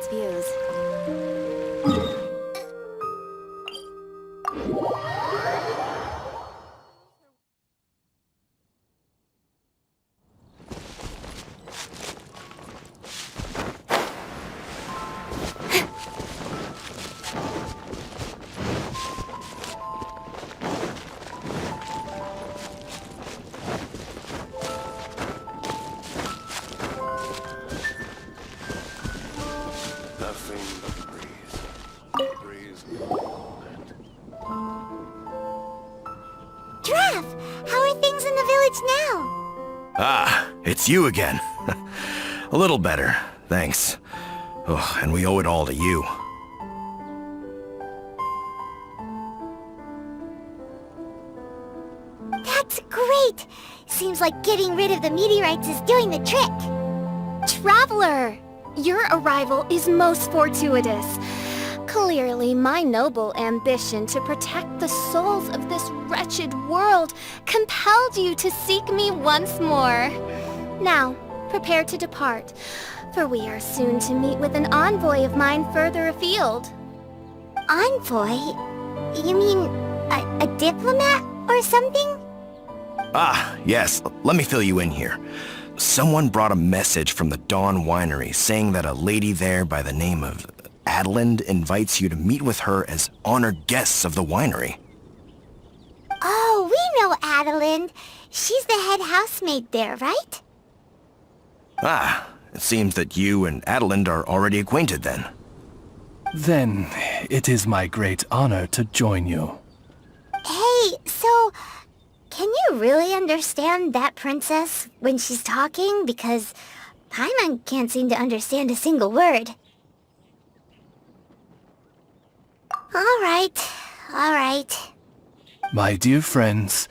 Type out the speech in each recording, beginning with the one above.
its views. Nothing but the breeze. Breeze and... Trev, how are things in the village now? Ah, it's you again. A little better, thanks. Oh, and we owe it all to you. That's great! Seems like getting rid of the meteorites is doing the trick. Traveler! Your arrival is most fortuitous. Clearly, my noble ambition to protect the souls of this wretched world compelled you to seek me once more. Now, prepare to depart, for we are soon to meet with an envoy of mine further afield. Envoy? You mean a diplomat or something? Ah, yes, let me fill you in here. Someone brought a message from the Dawn Winery saying that a lady there by the name of Adeline invites you to meet with her as honored guests of the winery. Oh, we know Adeline. She's the head housemaid there, right? Ah, it seems that you and Adeline are already acquainted then. Then, it is my great honor to join you. Hey, so... can you really understand that princess when she's talking? Because Paimon can't seem to understand a single word. Alright. My dear friends,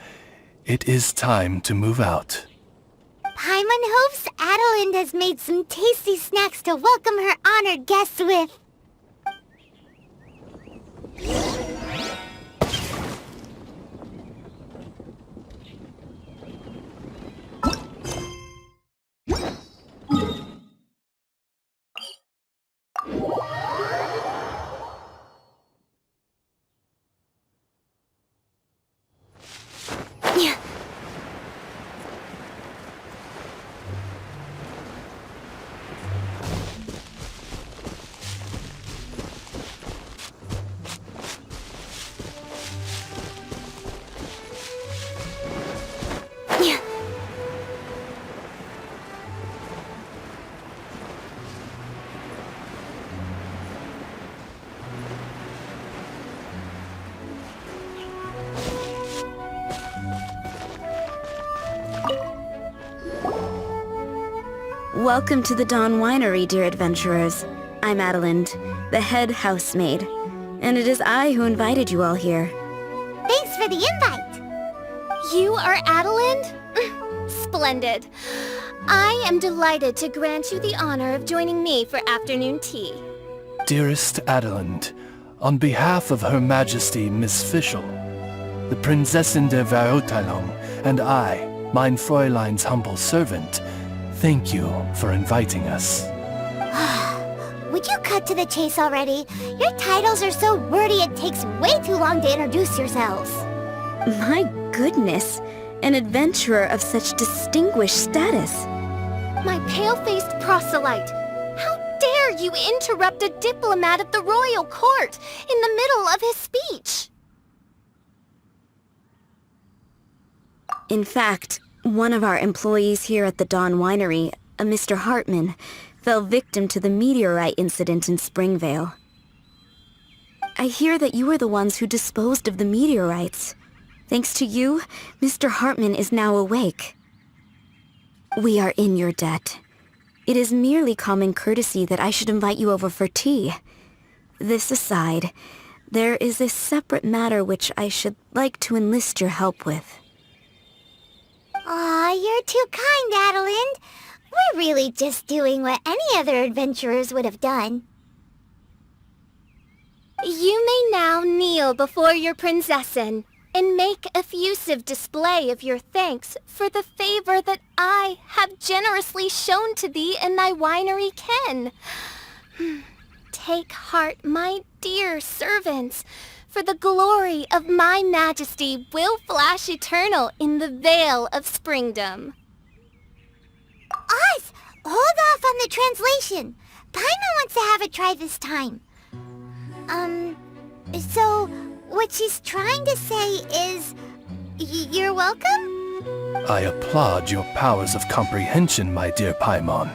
it is time to move out. Paimon hopes Adeline has made some tasty snacks to welcome her honored guests with. Welcome to the Dawn Winery, dear adventurers. I'm Adeline, the head housemaid, and it is I who invited you all here. Thanks for the invite. You are Adeline? Splendid. I am delighted to grant you the honor of joining me for afternoon tea. Dearest Adeline, on behalf of Her Majesty Miss Fischl, the Prinzessin der Verurteilung, and I, mein Fräulein's humble servant, thank you for inviting us. Would you cut to the chase already? Your titles are so wordy it takes way too long to introduce yourselves. My goodness, an adventurer of such distinguished status. My pale-faced proselyte. How dare you interrupt a diplomat of the royal court in the middle of his speech? In fact, one of our employees here at the Dawn Winery, a Mr. Hartman, fell victim to the meteorite incident in Springvale. I hear that you were the ones who disposed of the meteorites. Thanks to you, Mr. Hartman is now awake. We are in your debt. It is merely common courtesy that I should invite you over for tea. This aside, there is a separate matter which I should like to enlist your help with. Aw, you're too kind, Adeline. We're really just doing what any other adventurers would have done. You may now kneel before your Prinzessin and make effusive display of your thanks for the favor that I have generously shown to thee and thy winery ken. Take heart, my dear servants, for the glory of my majesty will flash eternal in the Vale of Springdom. Oz, hold off on the translation. Paimon wants to have a try this time. So what she's trying to say is, you're welcome? I applaud your powers of comprehension, my dear Paimon.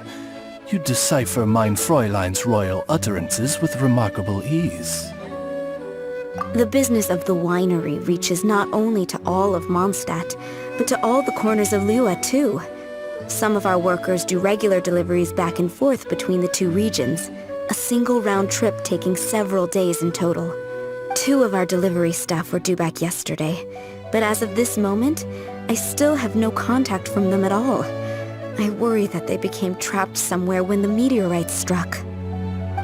You decipher mein Fräulein's royal utterances with remarkable ease. The business of the winery reaches not only to all of Mondstadt, but to all the corners of Lua, too. Some of our workers do regular deliveries back and forth between the two regions, a single round trip taking several days in total. 2 of our delivery staff were due back yesterday, but as of this moment, I still have no contact from them at all. I worry that they became trapped somewhere when the meteorites struck.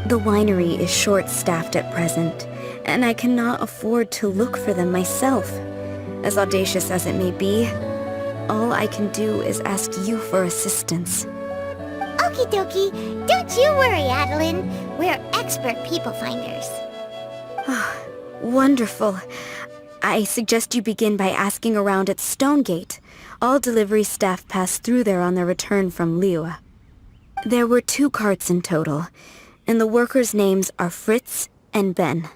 The winery is short-staffed at present, and I cannot afford to look for them myself. As audacious as it may be, all I can do is ask you for assistance. Okie dokie. Don't you worry, Adeline. We're expert people finders. Wonderful. I suggest you begin by asking around at Stonegate. All delivery staff pass through there on their return from Liyue. There were 2 carts in total, and the workers' names are Fritz and Ben.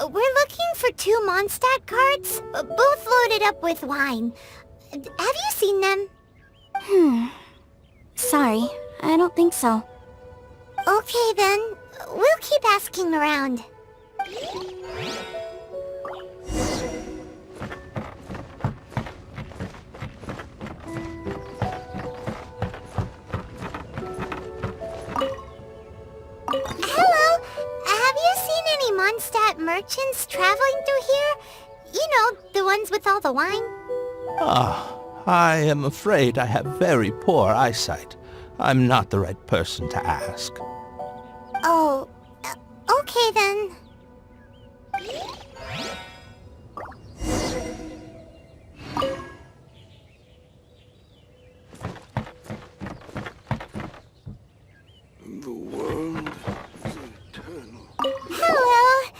We're looking for 2 Mondstadt carts, both loaded up with wine. Have you seen them? Sorry, I don't think so. Okay then, we'll keep asking around. Hello, have you seen any Mondstadt merchants traveling through here? You know, the ones with all the wine? I am afraid I have very poor eyesight. I'm not the right person to ask. Oh, okay then. The world is eternal. Hello,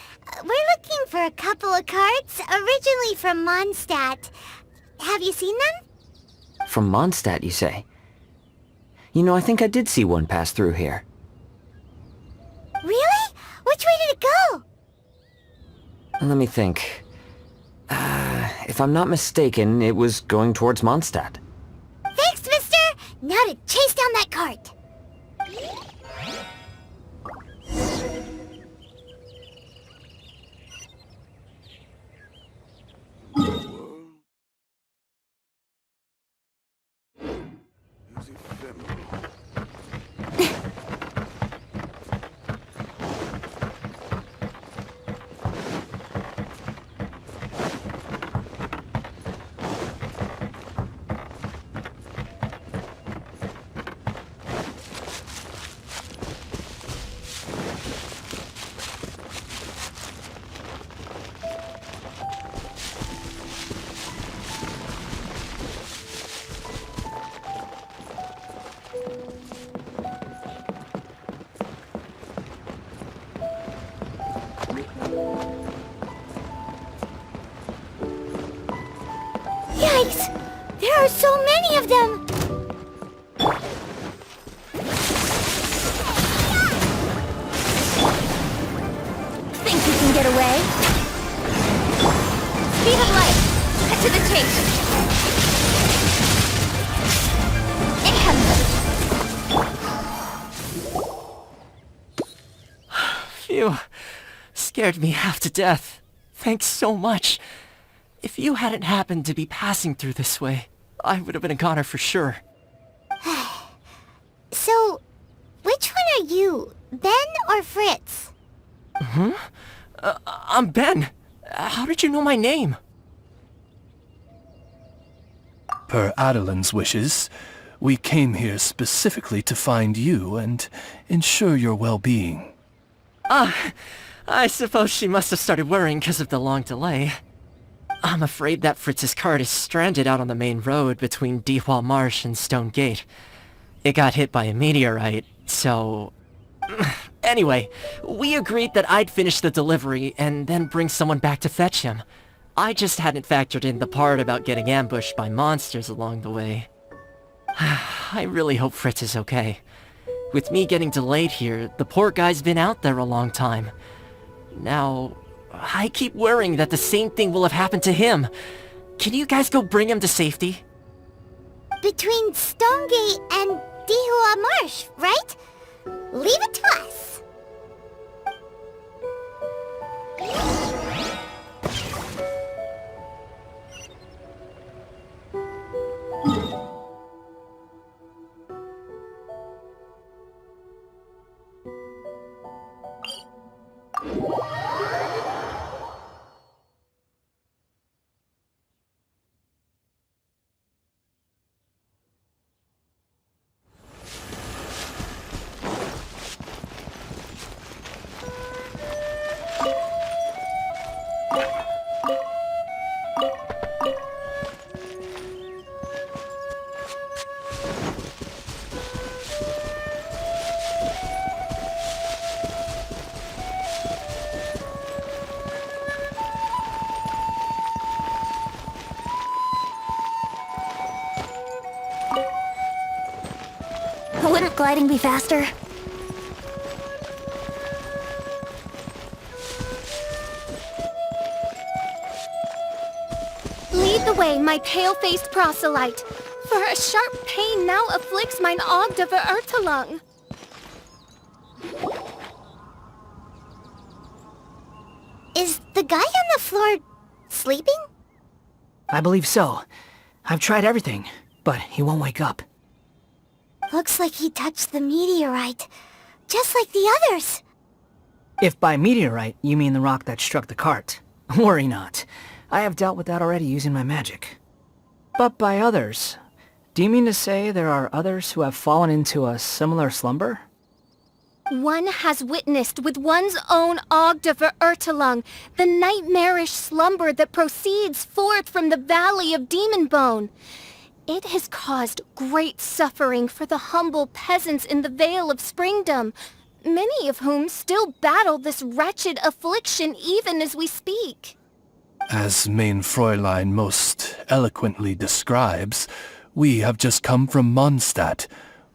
we're looking for a couple of carts, originally from Mondstadt. Have you seen them? From Mondstadt, you say? You know, I think I did see one pass through here. Really? Which way did it go? Let me think. If I'm not mistaken, it was going towards Mondstadt. Thanks, mister! Now to chase down that cart. Is ephemeral. Yikes! There are so many of them! Think you can get away? Speed of light. Cut to the chase. Incoming. Phew. Scared me half to death. Thanks so much. If you hadn't happened to be passing through this way, I would have been a goner for sure. So, which one are you, Ben or Fritz? I'm Ben. How did you know my name? Per Adelin's wishes, we came here specifically to find you and ensure your well-being. I suppose she must have started worrying because of the long delay. I'm afraid that Fritz's cart is stranded out on the main road between Dihua Marsh and Stone Gate. It got hit by a meteorite, so... Anyway, we agreed that I'd finish the delivery and then bring someone back to fetch him. I just hadn't factored in the part about getting ambushed by monsters along the way. I really hope Fritz is okay. With me getting delayed here, the poor guy's been out there a long time. Now, I keep worrying that the same thing will have happened to him. Can you guys go bring him to safety? Between Stonegate and Dihua Marsh, right? Leave it to us. Wouldn't gliding be faster? Lead the way, my pale-faced proselyte, for a sharp pain now afflicts mine Ogde Ertelung. Is the guy on the floor sleeping? I believe so. I've tried everything, but he won't wake up. Looks like he touched the meteorite, just like the others. If by meteorite you mean the rock that struck the cart, worry not. I have dealt with that already using my magic. But by others, do you mean to say there are others who have fallen into a similar slumber? One has witnessed with one's own Ogde Ertelung the nightmarish slumber that proceeds forth from the Valley of Demon Bone. It has caused great suffering for the humble peasants in the Vale of Springdom, many of whom still battle this wretched affliction even as we speak. As Main Fräulein most eloquently describes, we have just come from Mondstadt,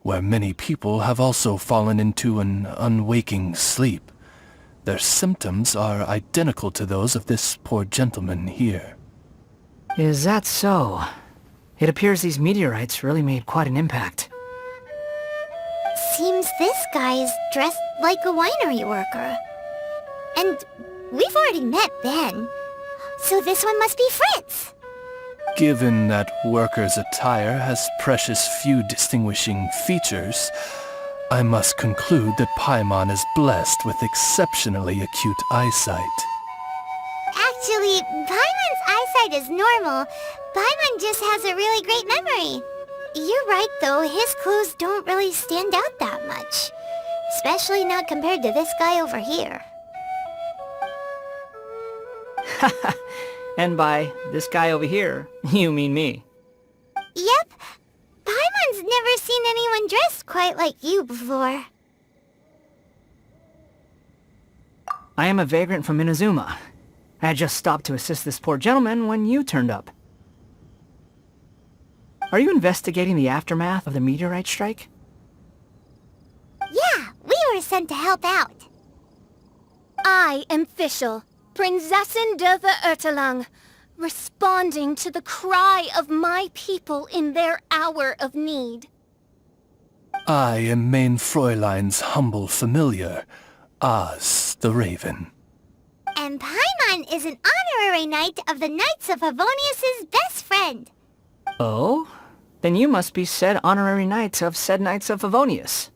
where many people have also fallen into an unwaking sleep. Their symptoms are identical to those of this poor gentleman here. Is that so? It appears these meteorites really made quite an impact. Seems this guy's dressed like a winery worker. And we've already met Ben, so this one must be Fritz. Given that worker's attire has precious few distinguishing features, I must conclude that Paimon is blessed with exceptionally acute eyesight. Actually, Paimon's eyesight is normal. Paimon just has a really great memory. You're right, though. His clues don't really stand out that much. Especially not compared to this guy over here. And by this guy over here, you mean me. Yep. Paimon's never seen anyone dressed quite like you before. I am a vagrant from Inazuma. I had just stopped to assist this poor gentleman when you turned up. Are you investigating the aftermath of the meteorite strike? Yeah, we were sent to help out. I am Fischl, Prinzessin der Ertelung, responding to the cry of my people in their hour of need. I am Main Fräulein's humble familiar, Oz the Raven. And Paimon is an honorary knight of the Knights of Favonius's best friend. Oh? Then you must be said honorary knight of said Knights of Favonius.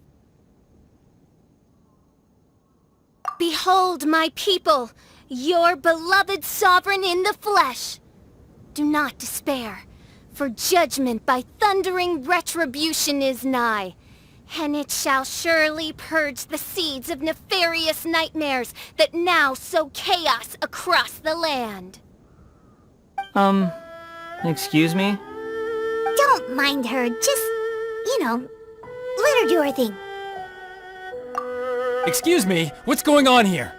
Behold, my people, your beloved sovereign in the flesh. Do not despair, for judgment by thundering retribution is nigh, and it shall surely purge the seeds of nefarious nightmares that now sow chaos across the land. Excuse me? Don't mind her, just, let her do her thing. Excuse me, what's going on here?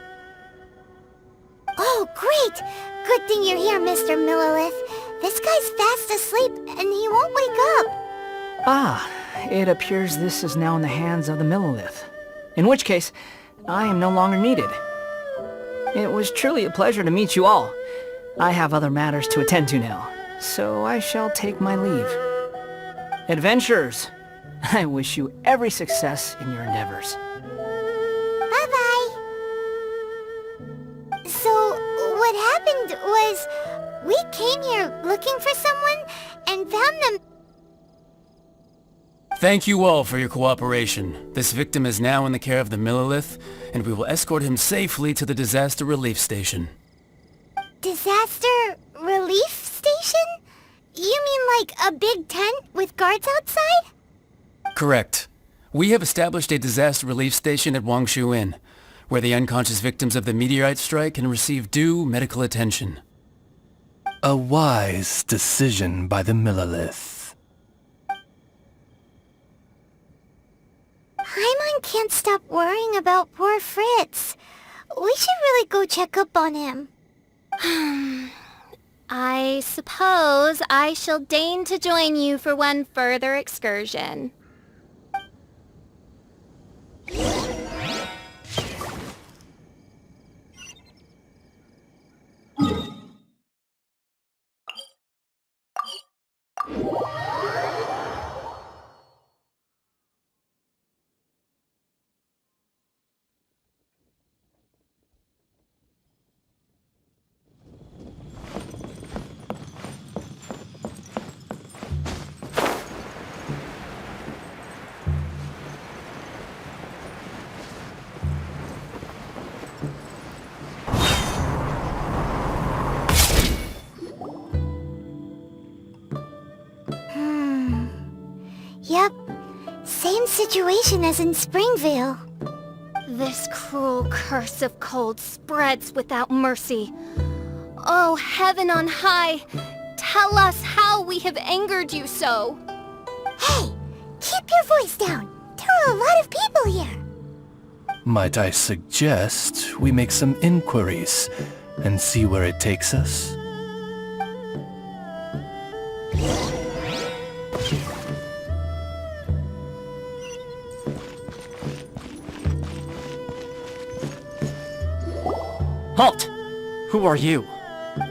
Oh, great! Good thing you're here, Mr. Millilith. This guy's fast asleep, and he won't wake up. Ah, it appears this is now in the hands of the Millilith. In which case, I am no longer needed. It was truly a pleasure to meet you all. I have other matters to attend to now, so I shall take my leave. Adventurers, I wish you every success in your endeavors. Bye-bye. So, what happened was, we came here looking for someone, and found them. Thank you all for your cooperation. This victim is now in the care of the Millilith, and we will escort him safely to the disaster relief station. Disaster relief station? You mean like a big tent with guards outside? Correct. We have established a disaster relief station at Wangshu Inn, where the unconscious victims of the meteorite strike can receive due medical attention. A wise decision by the Millilith. Paimon can't stop worrying about poor Fritz. We should really go check up on him. I suppose I shall deign to join you for one further excursion. Yep, same situation as in Springvale. This cruel curse of cold spreads without mercy. Oh, heaven on high, tell us how we have angered you so. Hey, keep your voice down. There are a lot of people here. Might I suggest we make some inquiries and see where it takes us? Halt! Who are you?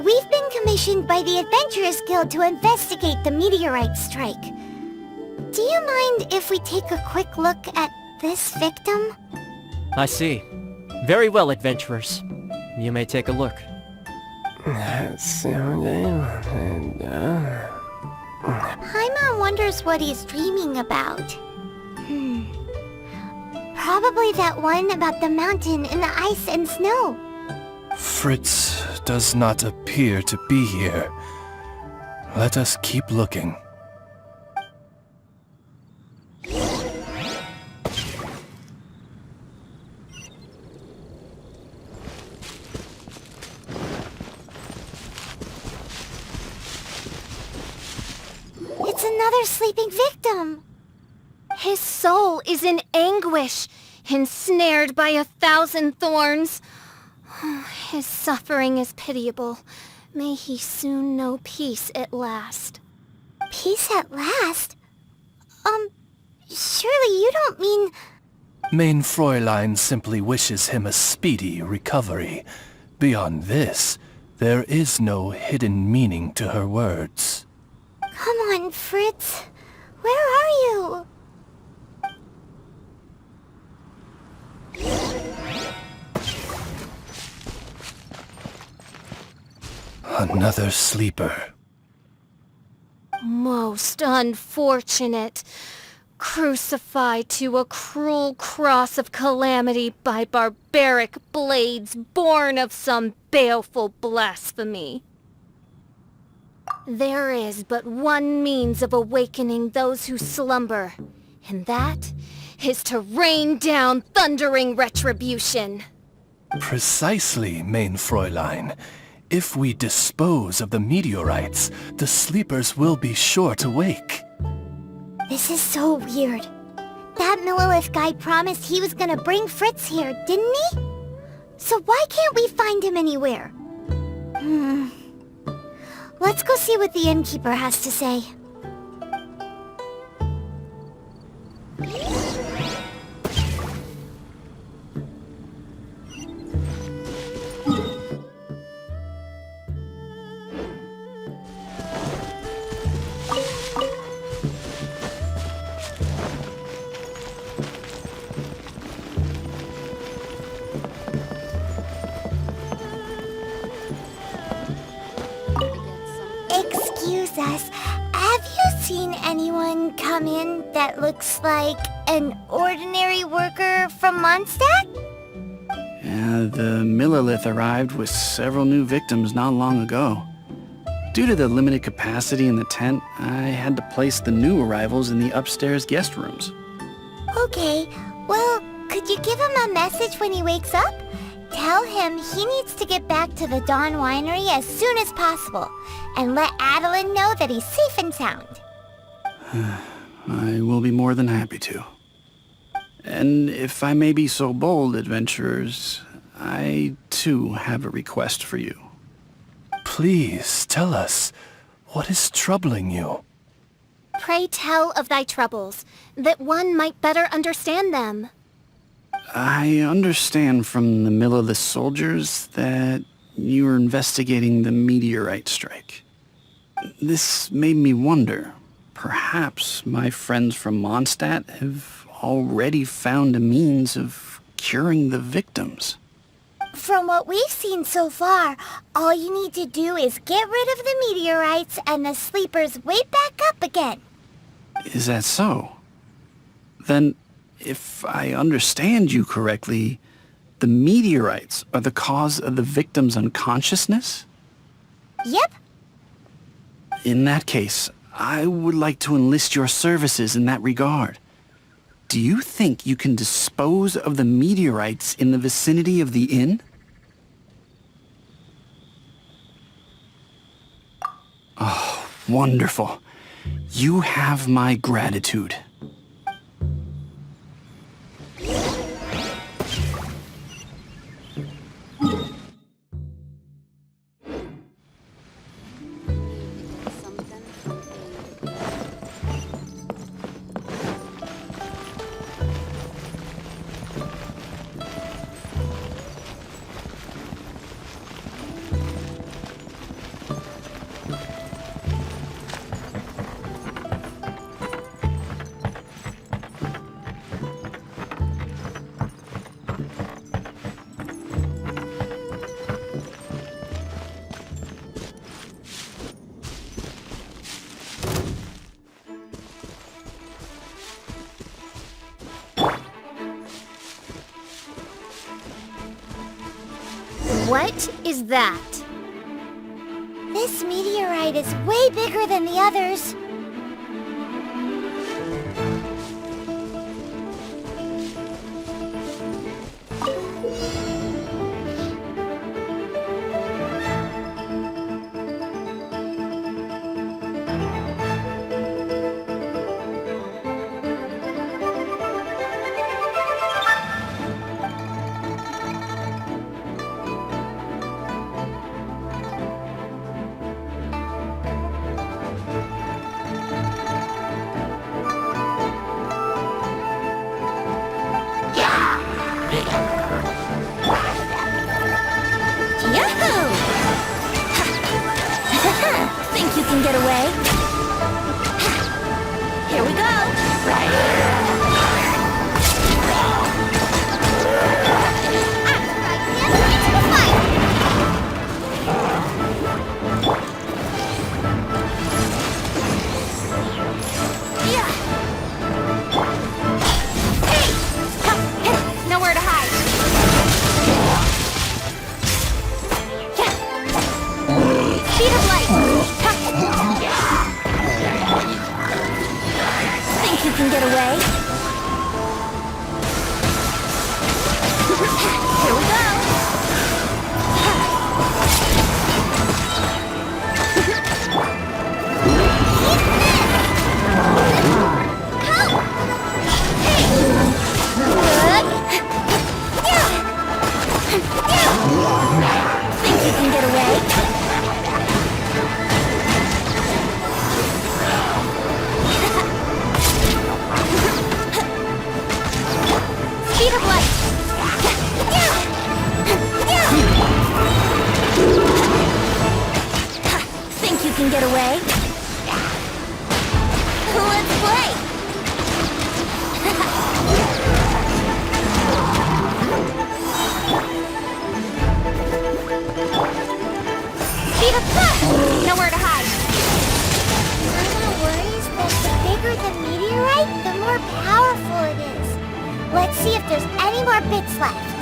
We've been commissioned by the Adventurers Guild to investigate the meteorite strike. Do you mind if we take a quick look at this victim? I see. Very well, adventurers. You may take a look. Paimon wonders what he's dreaming about. Probably that one about the mountain and the ice and snow. Fritz does not appear to be here. Let us keep looking. It's another sleeping victim. His soul is in anguish, ensnared by 1,000 thorns. His suffering is pitiable. May he soon know peace at last. Peace at last? Surely you don't mean... Mein Fräulein simply wishes him a speedy recovery. Beyond this, there is no hidden meaning to her words. Come on, Fritz. Where are you? Another sleeper. most unfortunate. Crucified to a cruel cross of calamity by barbaric blades born of some baleful blasphemy. There is but one means of awakening those who slumber, and that is to rain down thundering retribution. Precisely, main Fräulein. If we dispose of the meteorites, the sleepers will be sure to wake. This is so weird. That Millilith guy promised he was gonna bring Fritz here, didn't he? So why can't we find him anywhere? Let's go see what the innkeeper has to say. Excuse us, have you seen anyone come in that looks like an ordinary worker from Mondstadt? Yeah, the Millilith arrived with several new victims not long ago. Due to the limited capacity in the tent, I had to place the new arrivals in the upstairs guest rooms. Okay, well, could you give him a message when he wakes up? Tell him he needs to get back to the Dawn Winery as soon as possible, and let Adeline know that he's safe and sound. I will be more than happy to. And if I may be so bold, adventurers, I too have a request for you. Please, tell us, what is troubling you? Pray tell of thy troubles, that one might better understand them. I understand from the Millilith soldiers that you are investigating the meteorite strike. This made me wonder, perhaps my friends from Mondstadt have already found a means of curing the victims. From what we've seen so far, all you need to do is get rid of the meteorites and the sleepers wake back up again. Is that so? Then, if I understand you correctly, the meteorites are the cause of the victim's unconsciousness? Yep. In that case, I would like to enlist your services in that regard. Do you think you can dispose of the meteorites in the vicinity of the inn? Oh, wonderful. You have my gratitude. What is that? This meteorite is way bigger than the others. Think you can get away? Here we go! can get away? Here we go! Think you can get away? Speed of light! Think you can get away? Let's play! Speed of thought! Nowhere to hide! Mama worries that the bigger the meteorite, the more powerful it is. Let's see if there's any more bits left.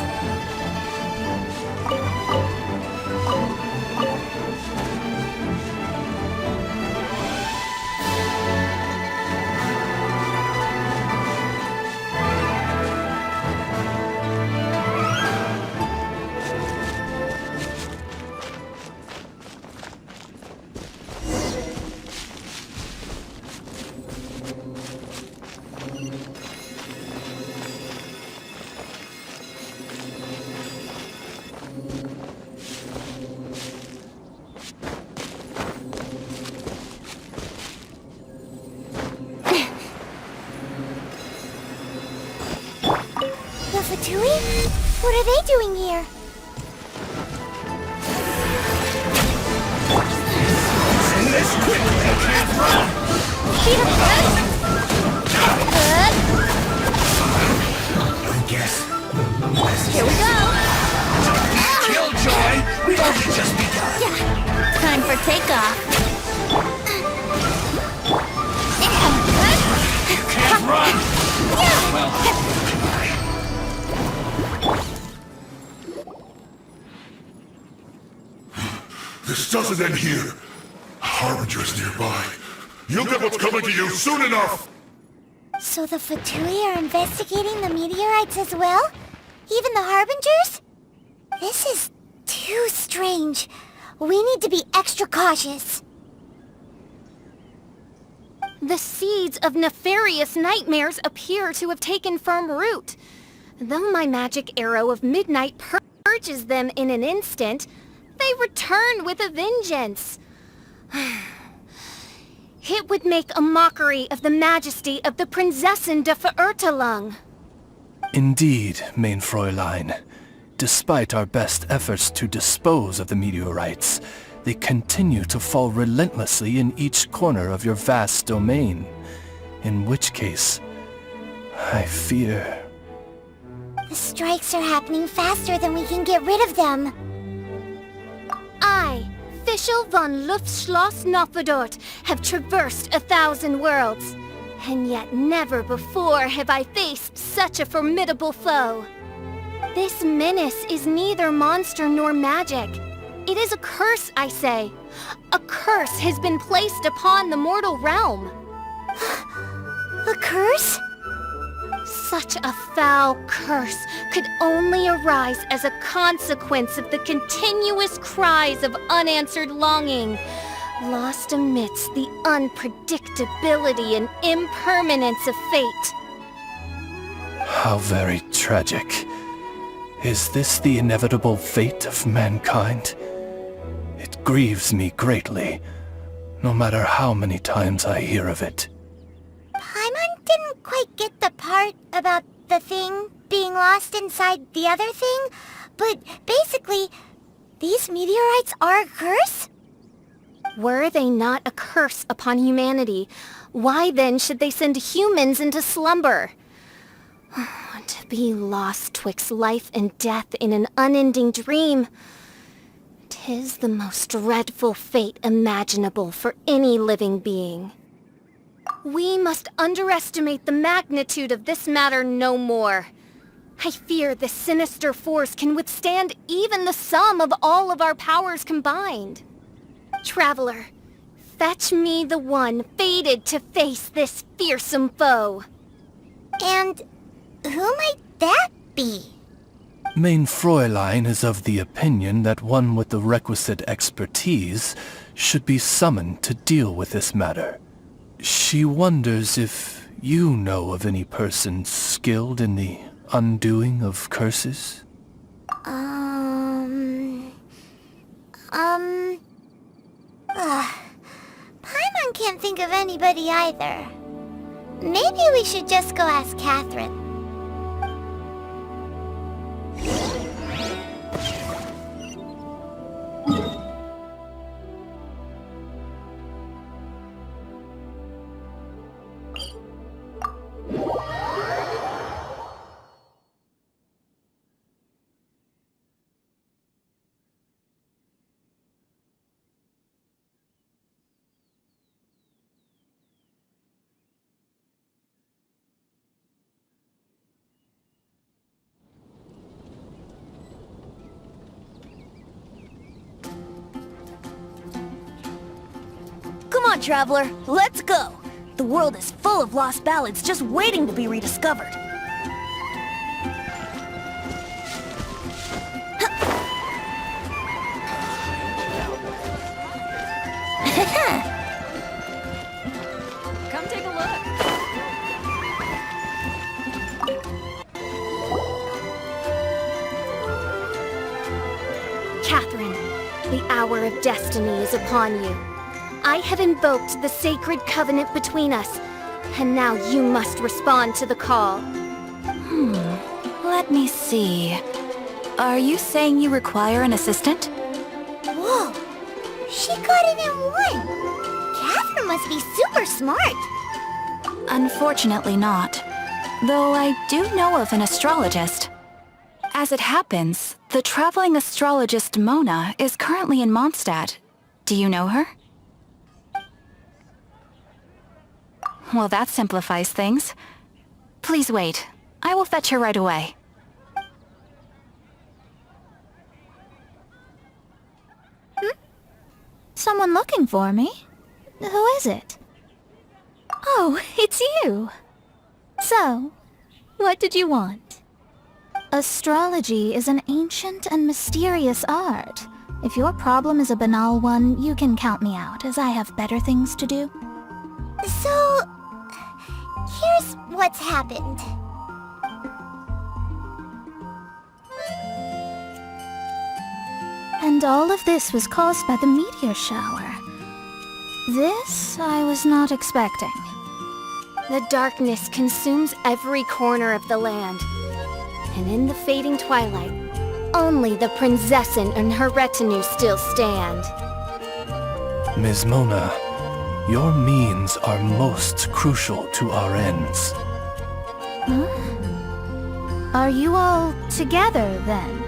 Fatui? What are they doing here? Here we go! Killjoy! We've only just begun! Time for takeoff. You can't run! This doesn't end here. Harbinger's nearby. You'll get what's coming to you soon enough! So the Fatui are investigating the meteorites as well? Even the Harbingers? This is too strange. We need to be extra cautious. The seeds of nefarious nightmares appear to have taken firm root. Though my magic arrow of midnight purges them in an instant, they return with a vengeance. It would make a mockery of the majesty of the Prinzessin de Verurtelung. Indeed, mein Fräulein. Despite our best efforts to dispose of the meteorites, they continue to fall relentlessly in each corner of your vast domain. In which case, I fear... The strikes are happening faster than we can get rid of them. I, Fischl von Luftschloss Nofedort, have traversed 1,000 worlds. And yet never before have I faced such a formidable foe. This menace is neither monster nor magic. It is a curse, I say. A curse has been placed upon the mortal realm. A curse? Such a foul curse could only arise as a consequence of the continuous cries of unanswered longing, lost amidst the unpredictability and impermanence of fate. How very tragic. Is this the inevitable fate of mankind? It grieves me greatly, no matter how many times I hear of it. Paimon didn't quite get the part about the thing being lost inside the other thing, but basically, these meteorites are a curse? Were they not a curse upon humanity, why then should they send humans into slumber? To be lost twixt life and death in an unending dream, 'tis the most dreadful fate imaginable for any living being. We must underestimate the magnitude of this matter no more. I fear this sinister force can withstand even the sum of all of our powers combined. Traveler, fetch me the one fated to face this fearsome foe. And who might that be? Mein Fräulein is of the opinion that one with the requisite expertise should be summoned to deal with this matter. She wonders if you know of any person skilled in the undoing of curses? Paimon can't think of anybody either. Maybe we should just go ask Catherine. Come on, traveler, let's go! The world is full of lost ballads just waiting to be rediscovered. Come take a look. Catherine, the hour of destiny is upon you. I have invoked the sacred covenant between us, and now you must respond to the call. Let me see. Are you saying you require an assistant? Whoa! She got it in one! Catherine must be super smart! Unfortunately not. Though I do know of an astrologist. As it happens, the traveling astrologist Mona is currently in Mondstadt. Do you know her? Well, that simplifies things. Please wait. I will fetch her right away. Someone looking for me? Who is it? Oh, it's you! So, what did you want? Astrology is an ancient and mysterious art. If your problem is a banal one, you can count me out, as I have better things to do. So, here's what's happened. And all of this was caused by the meteor shower. This I was not expecting. The darkness consumes every corner of the land. And in the fading twilight, only the Prinzessin and her retinue still stand. Ms. Mona, your means are most crucial to our ends. Huh? Are you all together, then?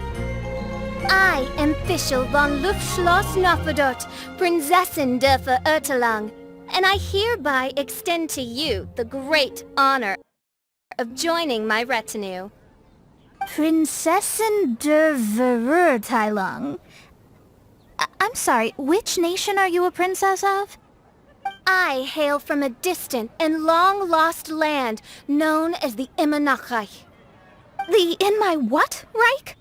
I am Fischl von Luftschloss Nofedot, Prinzessin der Verurteilung, and I hereby extend to you the great honor of joining my retinue. Prinzessin der Verurteilung? I'm sorry, which nation are you a princess of? I hail from a distant and long-lost land known as the Immernachtreich. The in my what, Reich?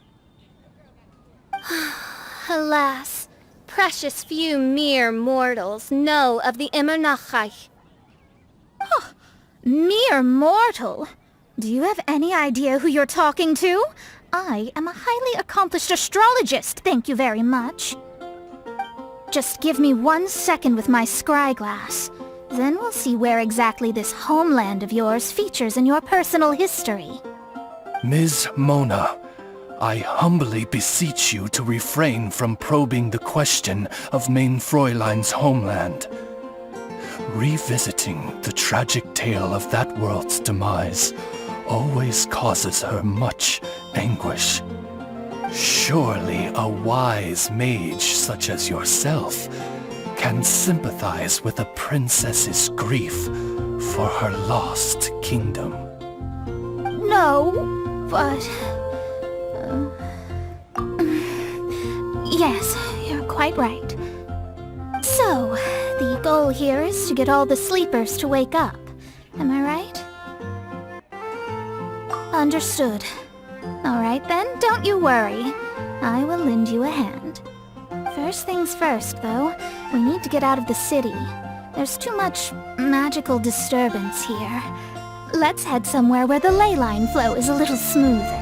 Alas, precious few mere mortals know of the Immernachtreich. Mere mortal? Do you have any idea who you're talking to? I am a highly accomplished astrologist, thank you very much. Just give me 1 second with my scry glass. Then we'll see where exactly this homeland of yours features in your personal history. Ms. Mona, I humbly beseech you to refrain from probing the question of Mein Fräulein's homeland. Revisiting the tragic tale of that world's demise always causes her much anguish. Surely a wise mage such as yourself can sympathize with a princess's grief for her lost kingdom. No, but... yes, you're quite right. So, the goal here is to get all the sleepers to wake up. Am I right? Understood. Alright then, don't you worry. I will lend you a hand. First things first, though, we need to get out of the city. There's too much magical disturbance here. Let's head somewhere where the ley line flow is a little smoother.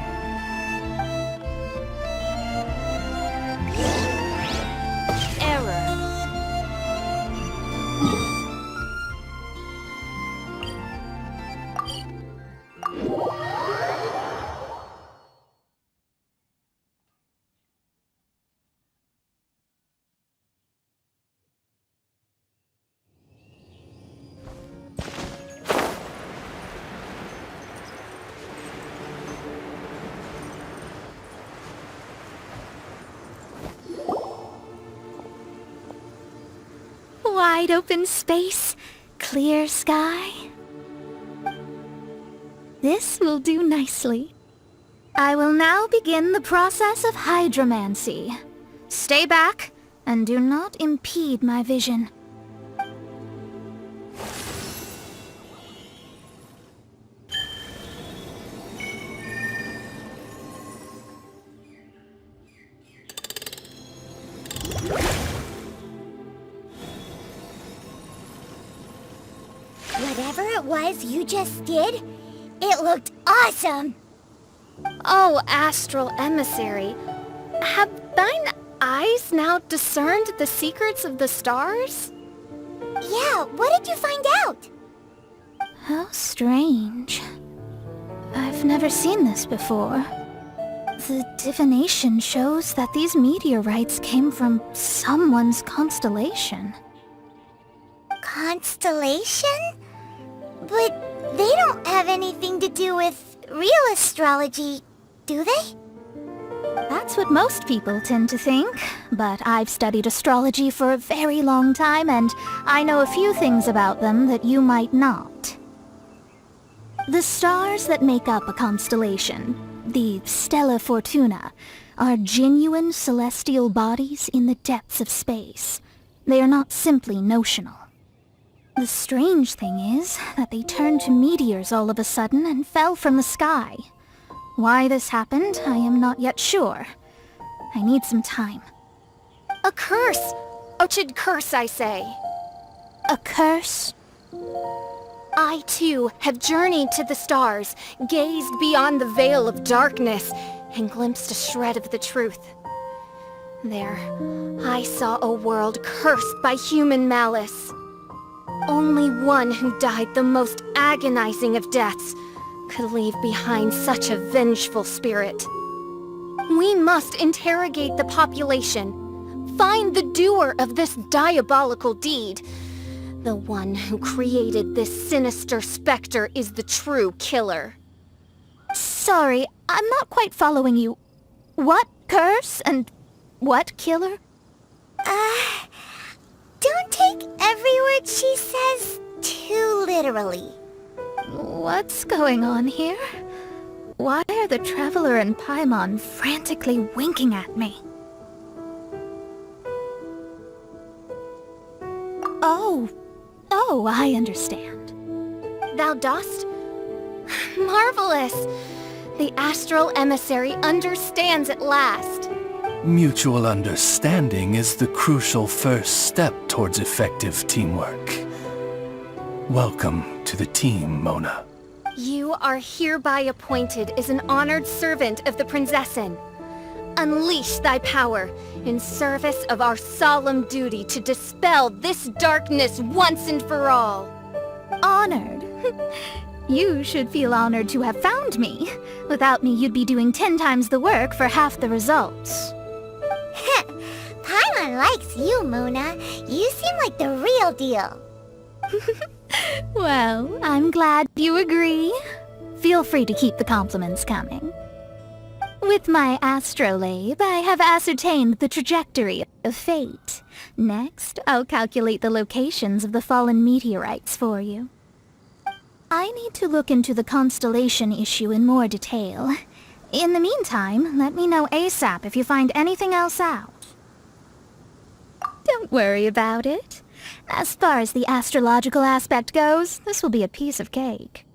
Wide open space, clear sky. This will do nicely. I will now begin the process of hydromancy. Stay back, and do not impede my vision. Whatever it was you just did, it looked awesome! Oh, astral emissary, have thine eyes now discerned the secrets of the stars? Yeah, what did you find out? How strange. I've never seen this before. The divination shows that these meteorites came from someone's constellation. Constellation? But they don't have anything to do with real astrology, do they? That's what most people tend to think, but I've studied astrology for a very long time and I know a few things about them that you might not. The stars that make up a constellation, the Stella Fortuna, are genuine celestial bodies in the depths of space. They are not simply notional. The strange thing is that they turned to meteors all of a sudden and fell from the sky. Why this happened, I am not yet sure. I need some time. A curse! Ochid curse, I say. A curse? I, too, have journeyed to the stars, gazed beyond the veil of darkness, and glimpsed a shred of the truth. There, I saw a world cursed by human malice. Only one who died the most agonizing of deaths could leave behind such a vengeful spirit. We must interrogate the population, find the doer of this diabolical deed. The one who created this sinister specter is the true killer. Sorry, I'm not quite following you. What curse and what killer? Don't take every word she says too literally. What's going on here? Why are the Traveler and Paimon frantically winking at me? Oh, I understand. Thou dost? Marvelous! The astral emissary understands at last. Mutual understanding is the crucial first step towards effective teamwork. Welcome to the team, Mona. You are hereby appointed as an honored servant of the Prinzessin. Unleash thy power in service of our solemn duty to dispel this darkness once and for all. Honored? You should feel honored to have found me. Without me, you'd be doing 10 times the work for half the results. Paimon likes you, Mona. You seem like the real deal. Well, I'm glad you agree. Feel free to keep the compliments coming. With my astrolabe, I have ascertained the trajectory of fate. Next, I'll calculate the locations of the fallen meteorites for you. I need to look into the constellation issue in more detail. In the meantime, let me know ASAP if you find anything else out. Don't worry about it. As far as the astrological aspect goes, this will be a piece of cake.